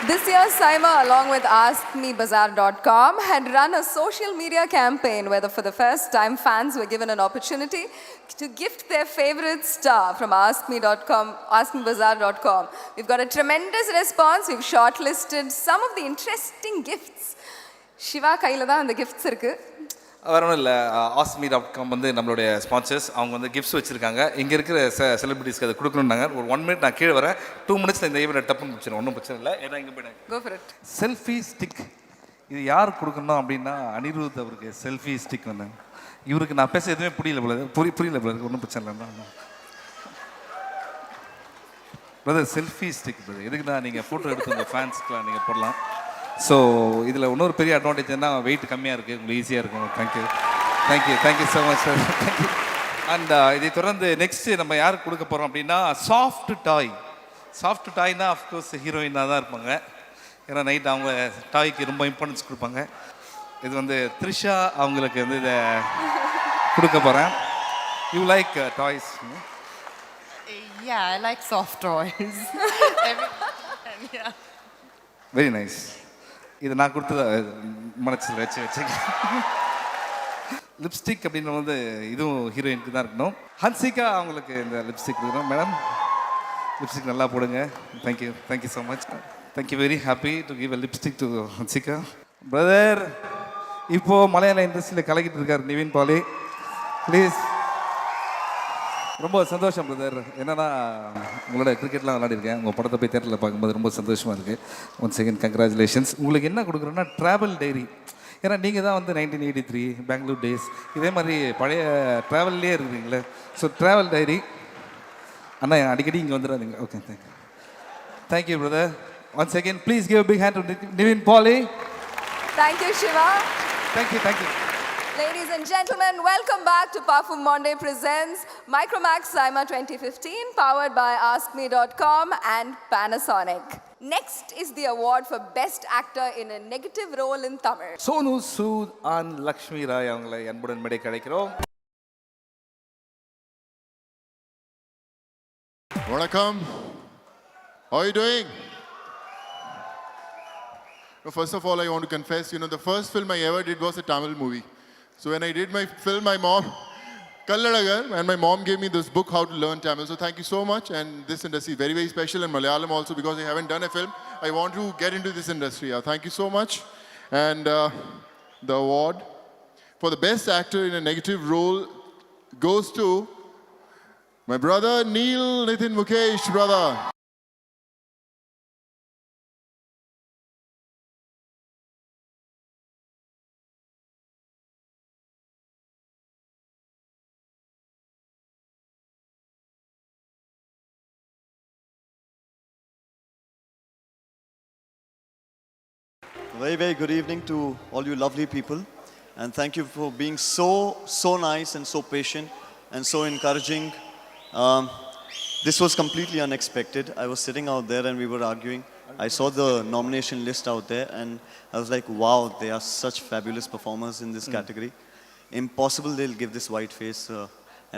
This year, Saima, along with AskMeBazaar.com, had run a social media campaign where, for the first time, fans were given an opportunity to gift their favorite star from AskMe.com, AskMeBazaar.com. We've got a tremendous response. We've shortlisted some of the interesting gifts. Shiva கையில தான் அந்த gifts இருக்கு. வேற ஒன்றும் இல்லை, ஆஸ்மி.com வந்து நம்மளுடைய sponsors. அவங்க வந்து கிஃப்ட்ஸ் வச்சுருக்காங்க. இங்கே இருக்கிற செலிபிரிட்டிஸ்க்கு அதை கொடுக்கணுன்னாங்க. ஒரு 1 மினிட் நான் கீழே வரேன். 2 மினிட்ஸில் இந்த ஈவெண்ட் டப்புன்னு முடிச்சிடும். ஒன்றும் பிரச்சனை இல்லை. ஏன்னா இங்கே போயிட்டாங்க. Go for it. Selfie stick இது யார் கொடுக்கணும் அப்படின்னா அனிருத் அவருக்கு செல்ஃபி ஸ்டிக் வந்து. இவருக்கு நான் பேச எதுவுமே புரியல போல ஒன்றும் பிரச்சனை இல்லை. பிரதர் செல்ஃபி ஸ்டிக் பிரதர் எதுக்குன்னா நீங்கள் ஃபோட்டோ எடுத்து உங்கள் ஃபேன்ஸ்க்குலாம் நீங்கள் போடலாம். ஸோ இதில் இன்னொரு பெரிய அட்வான்டேஜ் என்ன, வெயிட் கம்மியாக இருக்குது, உங்களுக்கு ஈஸியாக இருக்கும். Thank you so much sir. Thank you. And இதை தொடர்ந்து நெக்ஸ்ட்டு நம்ம யாருக்கு கொடுக்க போகிறோம் அப்படின்னா சாஃப்ட் டாய்னா அஃப்கோர்ஸ் ஹீரோயினாக தான் இருப்பாங்க. ஏன்னா நைட் அவங்க டாய்க்கு ரொம்ப இம்பார்ட்டன்ஸ் கொடுப்பாங்க. இது வந்து த்ரிஷா அவங்களுக்கு வந்து இதை கொடுக்க போகிறேன். You like toys? Yeah, I like soft toys. Yeah. Very nice. இது நான் கொடுத்தத மனசில் வச்சு லிப்ஸ்டிக் அப்படின்னு வந்து இதுவும் ஹீரோயினுக்கு தான் இருக்கணும். ஹன்சிகா அவங்களுக்கு இந்த லிப்ஸ்டிக் கொடுக்குறோம். மேடம் லிப்ஸ்டிக் நல்லா போடுங்க. Thank you so much. Thank you. Very happy to give a lipstick to Hansika. Brother இப்போது மலையாள இண்டஸ்ட்ரியில் கலக்கிட்டு இருக்கார் நிவின் பாலி. ப்ளீஸ். ரொம்ப சந்தோஷம் பிரதர். என்னென்னா உங்களோட கிரிக்கெட்லாம் விளையாடிருக்கேன். உங்கள் படத்தை போய் தேட்டரில் பார்க்கும்போது ரொம்ப சந்தோஷமாக இருக்குது. Once second congratulations. உங்களுக்கு என்ன கொடுக்குறோன்னா ட்ராவல் டைரி. ஏன்னா நீங்கள் தான் வந்து 1983 பெங்களூர் டேஸ் இதே மாதிரி பழைய ட்ராவல்லே இருக்குதுங்களே. So travel diary. அண்ணா அடிக்கடி இங்கே வந்துடாதீங்க. Okay thank you brother. Once second please give big hand to Nivin Pauly. Thank you, Shiva. Thank you. Ladies and gentlemen, welcome back to Parfum Monday presents Micromax Saima 2015, powered by AskMe.com and Panasonic. Next is the award for Best Actor in a Negative Role in Tamil. Sonu Sood and Lakshmi Rai அவங்களை அன்புடன் மேடை கிடைக்கிறோம். Vanakkam. How are you doing? First of all, I want to confess, the first film I ever did was a Tamil movie. So when I did my film, my mom, Kalladagar, and my mom gave me this book, How to Learn Tamil. So thank you so much. And this industry is very, very special in Malayalam also because I haven't done a film. I want to get into this industry. Thank you so much. And the award for the best actor in a negative role goes to my brother, Neil Nitin Mukesh, brother. Very, very good evening to all you lovely people, and thank you for being so nice and so patient and so encouraging. This was completely unexpected. I was sitting out there and we were arguing. I saw the nomination list out there and I was like, wow, they are such fabulous performers in this category. Impossible they'll give this white face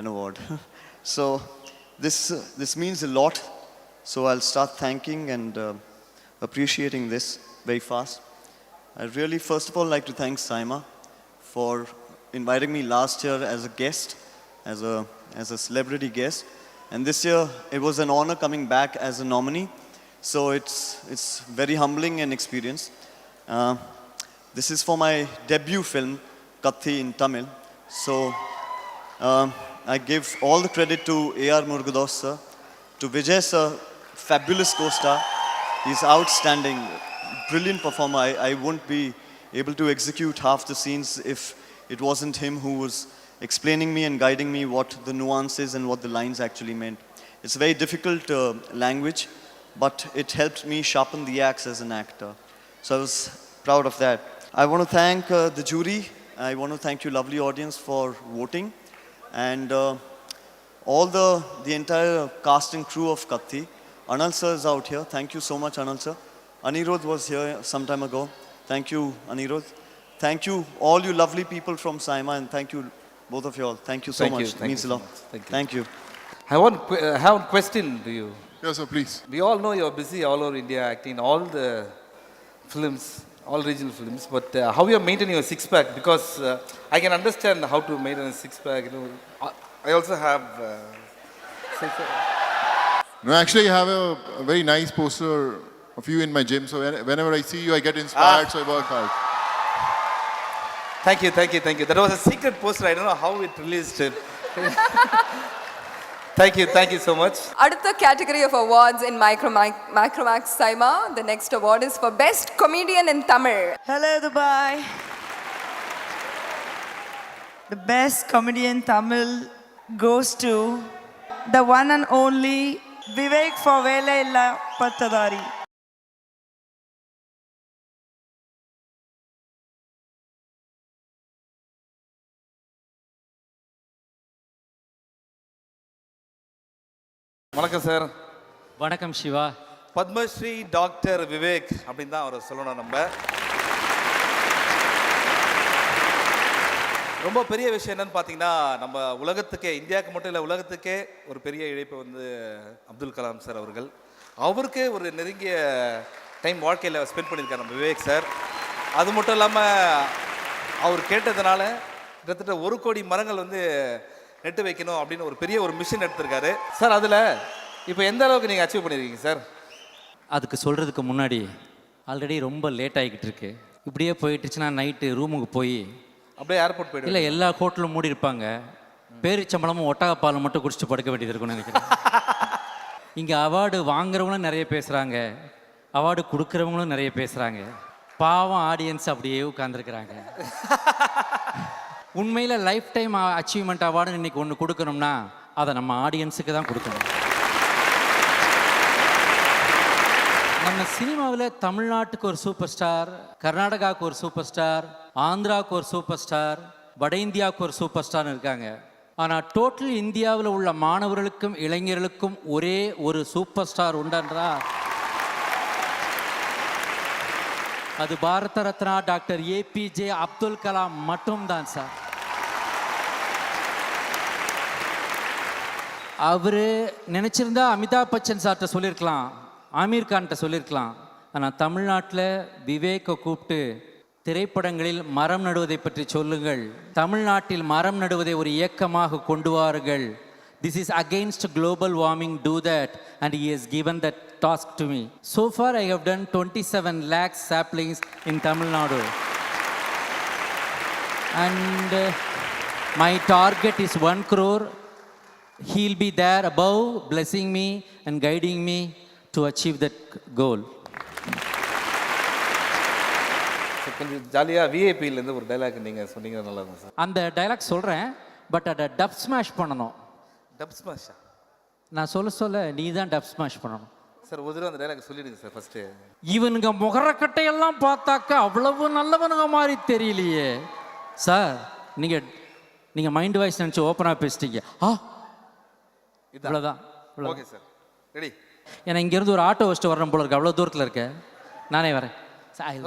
an award. So this means a lot. So I'll start thanking and appreciating this very fast. I really, first of all, like to thank Saima for inviting me last year as a guest, as a celebrity guest. And this year, it was an honor coming back as a nominee. So it's very humbling an experience. This is for my debut film, Kathi in Tamil. So I give all the credit to A.R. Murugadoss sir, to Vijay sir, fabulous co-star. He's outstanding. Brilliant performer. I wouldn't be able to execute half the scenes if it wasn't him who was explaining me and guiding me what the nuances and what the lines actually meant. It's a very difficult language, but it helped me sharpen the axe as an actor. So I was proud of that. I want to thank the jury. I want to thank you lovely audience for voting. And all the entire cast and crew of Kathi. Anal sir is out here. Thank you so much, Anal sir. Anirudh was here some time ago. Thank you, Anirudh. Thank you, all you lovely people from Saima, and thank you, both of you all. Thank you so much. It means a lot. Thank you. I have one question to you. Yes, sir, please. We all know you're busy all over India acting in all the films, all regional films, but how you are maintaining your six-pack? Because I can understand how to maintain a six-pack. You know, I also have No, actually, I have a very nice poster of you in my gym. So whenever I see you, I get inspired. So I work hard. Thank you. That was a secret poster. I don't know how it released it. Thank you so much. அடுத்த category of awards in Micromax Saima. The next award is for Best Comedian in Tamil. Hello, Dubai. The best comedian Tamil goes to the one and only Vivek for Vela Illa Pattadari. வணக்கம் sir. வணக்கம் Siva. Padmashri doctor Vivek அப்படின்னு தான் அவரை சொல்லணும். நம்ம ரொம்ப பெரிய விஷயம் என்னன்னு பார்த்தீங்கன்னா, நம்ம உலகத்துக்கே, இந்தியாவுக்கு மட்டும் இல்லை உலகத்துக்கே ஒரு பெரிய இழைப்பு வந்து அப்துல் கலாம் சார் அவர்கள். அவருக்கு ஒரு நெருங்கிய டைம் வாழ்க்கையில் ஸ்பெண்ட் பண்ணியிருக்கார் நம்ம விவேக் சார். அது மட்டும் இல்லாமல் அவர் கேட்டதுனால கிட்டத்தட்ட 1 கோடி மரங்கள் வந்து நெட்டு வைக்கணும் அப்படின்னு ஒரு பெரிய ஒரு மிஷன் எடுத்திருக்காரு சார். அதில் இப்போ எந்த அளவுக்கு நீங்கள் அச்சீவ் பண்ணியிருக்கீங்க சார்? அதுக்கு சொல்கிறதுக்கு முன்னாடி ஆல்ரெடி ரொம்ப லேட் ஆகிக்கிட்டு இருக்கு. இப்படியே போயிட்டுச்சுன்னா நைட்டு ரூமுக்கு போய் அப்படியே ஏர்போர்ட் போய்ட்டு இல்லை எல்லா ஹோட்டலும் மூடி இருப்பாங்க. பேரிச்சம்பளமும் ஒட்டகப்பாலும் மட்டும் குடிச்சிட்டு படுக்க வேண்டியது இருக்கும்னு நினைக்கிறேன். இங்கே அவார்டு வாங்குறவங்களும் நிறைய பேசுகிறாங்க, அவார்டு கொடுக்குறவங்களும் நிறைய பேசுகிறாங்க. பாவம் ஆடியன்ஸ் அப்படியே உட்காந்துருக்குறாங்க. உண்மையில் லைஃப் டைம் அச்சீவ்மெண்ட் அவார்டுன்னு இன்றைக்கி ஒன்று கொடுக்கணும்னா அதை நம்ம ஆடியன்ஸுக்கு தான் கொடுக்கணும். நம்ம சினிமாவில் தமிழ்நாட்டுக்கு ஒரு சூப்பர் ஸ்டார், கர்நாடகாவுக்கு ஒரு சூப்பர் ஸ்டார், ஆந்திராவுக்கு ஒரு சூப்பர் ஸ்டார், வட இந்தியாவுக்கு ஒரு சூப்பர் ஸ்டார்னு இருக்காங்க. ஆனால் டோட்டல் இந்தியாவில் உள்ள மாணவர்களுக்கும் இளைஞர்களுக்கும் ஒரே ஒரு சூப்பர் ஸ்டார் உண்டன்றா அது பாரத ரத்னா டாக்டர் ஏபிஜே அப்துல் கலாம் மட்டும்தான் சார். அவர் நினச்சிருந்தா அமிதாப் பச்சன் சார்கிட்ட சொல்லியிருக்கலாம், ஆமீர் கான்கிட்ட சொல்லியிருக்கலாம். ஆனால் தமிழ்நாட்டில் விவேக்கை கூப்பிட்டு திரைப்படங்களில் மரம் நடுவதை பற்றி சொல்லுங்கள், தமிழ்நாட்டில் மரம் நடுவதை ஒரு இயக்கமாக கொண்டு வாருங்கள், this is against global warming, do that, and he has given that task to me. So far I have done 27 lakh saplings in Tamil Nadu, and my target is 1 crore. He'll be there above blessing me and guiding me to achieve that goal. கொஞ்சம் ஜாலியாக விஐபியிலேருந்து ஒரு dialogue நீங்கள் சொன்னீங்கன்னா நல்லா இருக்கும் sir. அந்த dialogue சொல்கிறேன், but அதை டப் ஸ்மாஷ் பண்ணணும். டப் ஸ்மாஷா? நான் சொல்ல நீ தான் டப் ஸ்மாஷ் பண்ணணும் சார். ஒரு தடவை அந்த டைலாக் சொல்லிடுங்க சார் ஃபஸ்ட்டு. இவனுங்க முகரக்கட்டையெல்லாம் பார்த்தாக்கா அவ்வளவு நல்லவனுங்க மாதிரி தெரியலையே சார். நீங்கள் மைண்ட் வாய்ஸ் நினச்சி ஓப்பனாக பேசிட்டீங்க. இவ்வளோதான். Okay sir, ready. ஏன்னா இங்கேருந்து ஒரு ஆட்டோ வச்சுட்டு வரணும் போல இருக்கு, அவ்வளோ தூரத்தில் இருக்க. நானே வரேன் சார்.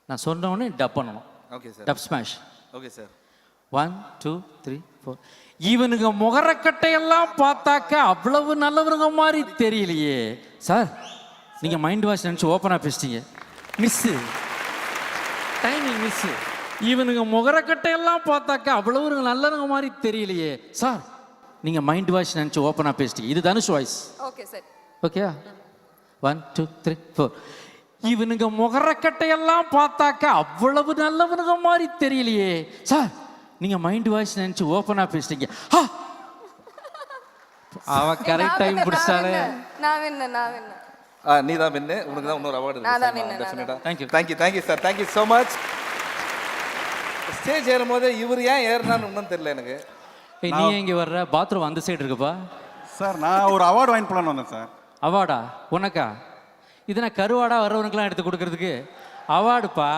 நான் சொன்னோடனே டப் பண்ணணும். Okay sir. Tap smash. Okay sir. 1 2 3 4. இவனுங்க முகரக்கட்டையெல்லாம் பார்த்தாக்க அவ்வளவு நல்லவனுங்க மாதிரி தெரியலையே சார். நீங்கள் மைண்ட் வாஷ் நினச்சி ஓப்பனாக பேசிட்டீங்க. Miss, timing miss. இவனுங்க முகரக்கட்டையெல்லாம் பார்த்தாக்க அவ்வளவு நல்லவனுங்க மாதிரி தெரியலையே சார். நீங்கள் மைண்ட் வாஷ் நினச்சி ஓப்பனாக பேசிட்டீங்க. இது Dhanush voice. Okay sir. Okay 1 2 3 4. இவனுங்க முகரக்கட்டையெல்லாம் பார்த்தாக்க அவ்வளவு நல்லவனுங்க மாதிரி தெரியலையே சார். நீங்கள் மைண்ட் வாய்ஸ் நினச்சி ஓப்பனாக பேசிட்டீங்க. அவ கரெக்ட் டைம் பிடிச்சாலே. நீ தான் வின்னு. உனக்கு தான் இன்னொரு அவார்டு டெஃபினட்டாக. Thank you thank you sir. Thank you so much. Stage ஏறும்போது இவர் ஏன் ஏறினான்னு ஒன்றும் தெரியல எனக்கு. நீ இங்கே வர்ற பாத்ரூம் அந்த சைடு இருக்குப்பா சார். நான் ஒரு அவார்டு வாங்கி போலான்னு வந்தேன் சார். அவார்டா உனக்கா? இதெல்லாம் கருவாடா வர்றவனுக்கெல்லாம் எடுத்து கொடுக்கறதுக்கு அவார்டுப்பா.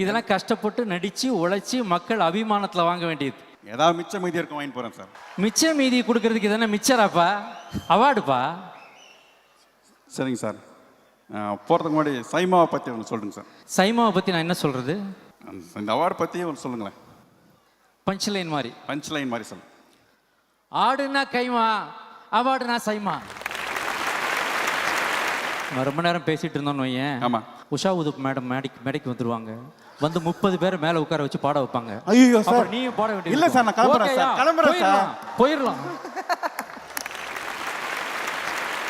இதெல்லாம் கஷ்டப்பட்டு நடித்து உழைச்சி மக்கள் அபிமானத்தில் வாங்க வேண்டியது. ஏதாவது மிச்சம் மீதி இருக்கும் வாங்கி போகிறேன் சார். மிச்ச மீதி கொடுக்கறதுக்கு இதெல்லாம் மிச்சராப்பா, அவார்டுப்பா. சரிங்க சார். போகிறதுக்கு முன்னாடி சைமாவை பற்றி ஒன்று சொல்லுங்க சார். சைமாவை பற்றி நான் என்ன சொல்கிறது? இந்த அவார்டு பற்றி ஒன்று சொல்லுங்களேன். பஞ்ச் லைன் மாதிரி. பஞ்ச் லைன் மாதிரி சொல்லுங்கள். ஆடுனா கைமா, அவார்டு நான் சைமா. நம்ம ரொம்ப நேரம் பேசிட்டு இருந்தோம்னு வையேன். ஆமா. உஷா உதுப் மேடம் மேடைக்கு வந்துருவாங்க. வந்து 30 பேர் மேல உட்கார வச்சு பாட வைப்பாங்க. ஐயோ சார். அப்புறம் நீயும் பாட வேண்டியது. இல்ல சார், நான் கிளம்புறேன் சார். கிளம்புறேன் சார். போயிடலாம்.